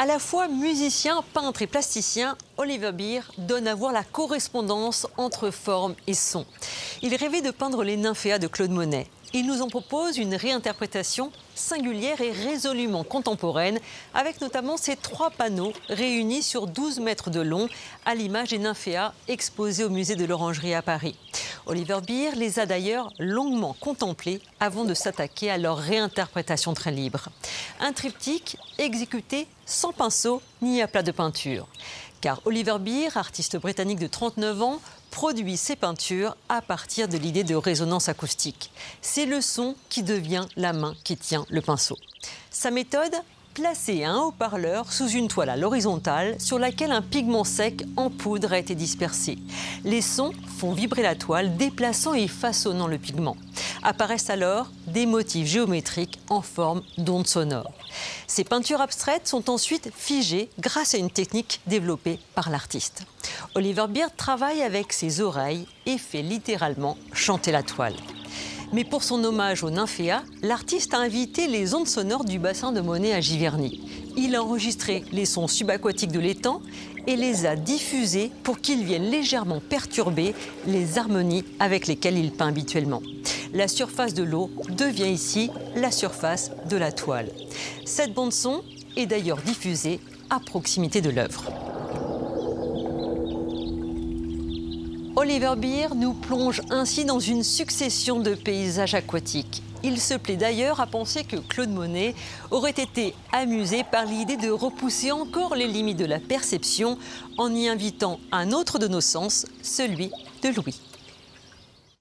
À la fois musicien, peintre et plasticien, Oliver Beer donne à voir la correspondance entre forme et son. Il rêvait de peindre les nymphéas de Claude Monet. Il nous en propose une réinterprétation singulière et résolument contemporaine, avec notamment ces 3 panneaux réunis sur 12 mètres de long, à l'image des nymphéas exposés au musée de l'Orangerie à Paris. Oliver Beer les a d'ailleurs longuement contemplés avant de s'attaquer à leur réinterprétation très libre. Un triptyque exécuté sans pinceau ni aplat de peinture. Car Oliver Beer, artiste britannique de 39 ans, produit ses peintures à partir de l'idée de résonance acoustique. C'est le son qui devient la main qui tient le pinceau. Sa méthode ? Placer un haut-parleur sous une toile à l'horizontale sur laquelle un pigment sec en poudre a été dispersé. Les sons font vibrer la toile, déplaçant et façonnant le pigment. Apparaissent alors des motifs géométriques en forme d'ondes sonores. Ces peintures abstraites sont ensuite figées grâce à une technique développée par l'artiste. Oliver Beer travaille avec ses oreilles et fait littéralement chanter la toile. Mais pour son hommage aux nymphéas, l'artiste a invité les ondes sonores du bassin de Monet à Giverny. Il a enregistré les sons subaquatiques de l'étang et les a diffusés pour qu'ils viennent légèrement perturber les harmonies avec lesquelles il peint habituellement. La surface de l'eau devient ici la surface de la toile. Cette bande-son est d'ailleurs diffusée à proximité de l'œuvre. Oliver Beer nous plonge ainsi dans une succession de paysages aquatiques. Il se plaît d'ailleurs à penser que Claude Monet aurait été amusé par l'idée de repousser encore les limites de la perception en y invitant un autre de nos sens, celui de l'ouïe.